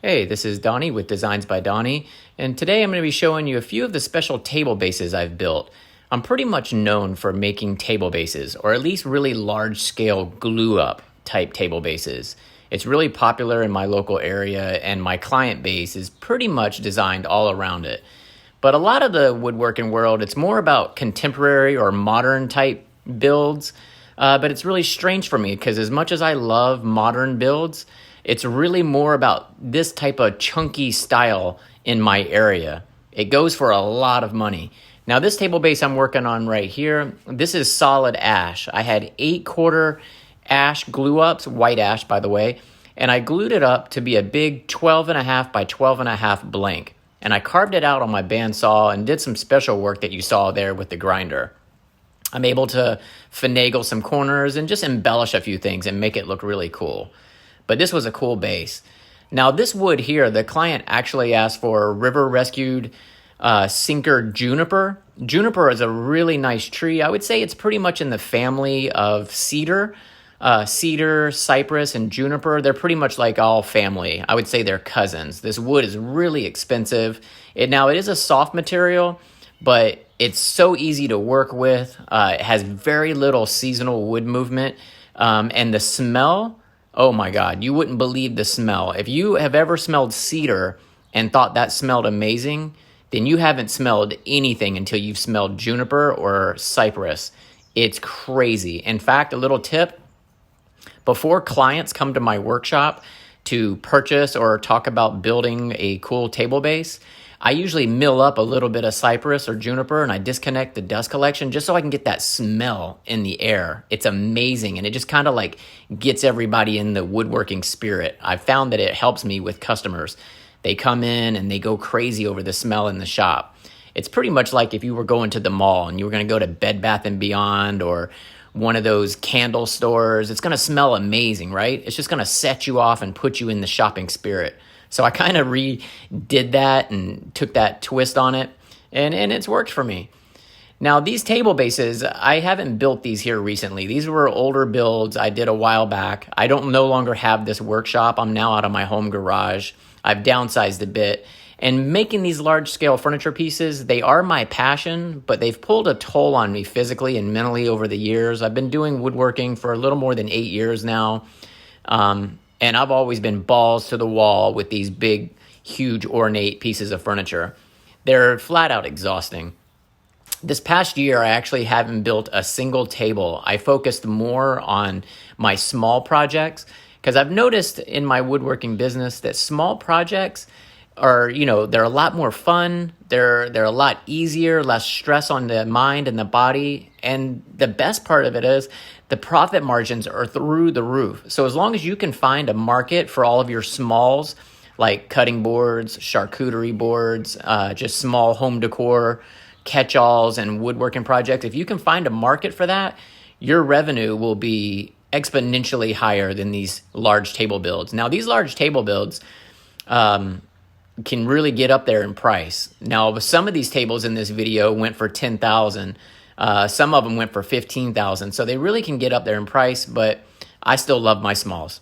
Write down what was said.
Hey, this is Donnie with Designs by Donnie, and today I'm going to be showing you a few of the special table bases I've built. I'm pretty much known for making table bases, or at least really large-scale glue-up type table bases. It's really popular in my local area, and my client base is pretty much designed all around it. But a lot of the woodworking world, it's more about contemporary or modern type builds, but it's really strange for me because as much as I love modern builds, it's really more about this type of chunky style in my area. It goes for a lot of money. Now this table base I'm working on right here, this is solid ash. I had 8-quarter ash glue ups, white ash by the way, and I glued it up to be a big 12.5 by 12.5 blank. And I carved it out on my bandsaw and did some special work that you saw there with the grinder. I'm able to finagle some corners and just embellish a few things and make it look really cool. But this was a cool base. Now this wood here, the client actually asked for river rescued sinker juniper. Juniper is a really nice tree. I would say it's pretty much in the family of cedar. Cedar, cypress, and juniper, they're pretty much like all family. I would say they're cousins. This wood is really expensive. It is a soft material, but it's so easy to work with. It has very little seasonal wood movement. And the smell, oh my God, you wouldn't believe the smell. If you have ever smelled cedar and thought that smelled amazing, then you haven't smelled anything until you've smelled juniper or cypress. It's crazy. In fact, a little tip, before clients come to my workshop to purchase or talk about building a cool table base, I usually mill up a little bit of cypress or juniper and I disconnect the dust collection just so I can get that smell in the air. It's amazing, and it just kind of like gets everybody in the woodworking spirit. I found that it helps me with customers. They come in and they go crazy over the smell in the shop. It's pretty much like if you were going to the mall and you were going to go to Bed Bath & Beyond or one of those candle stores. It's going to smell amazing, right? It's just going to set you off and put you in the shopping spirit. So I kind of redid that and took that twist on it, and it's worked for me. Now, these table bases, I haven't built these here recently. These were older builds I did a while back. I don't no longer have this workshop. I'm now out of my home garage. I've downsized a bit. And making these large-scale furniture pieces, they are my passion, but they've pulled a toll on me physically and mentally over the years. I've been doing woodworking for a little more than 8 years now. And I've always been balls to the wall with these big, huge, ornate pieces of furniture. They're flat out exhausting. This past year, I actually haven't built a single table. I focused more on my small projects because I've noticed in my woodworking business that small projects are, they're a lot more fun. They're a lot easier, less stress on the mind and the body. And the best part of it is the profit margins are through the roof. So as long as you can find a market for all of your smalls, like cutting boards, charcuterie boards, just small home decor, catch-alls, and woodworking projects, if you can find a market for that, your revenue will be exponentially higher than these large table builds. Now, these large table builds, can really get up there in price. Now, some of these tables in this video went for $10,000. Some of them went for $15,000. So they really can get up there in price, but I still love my smalls.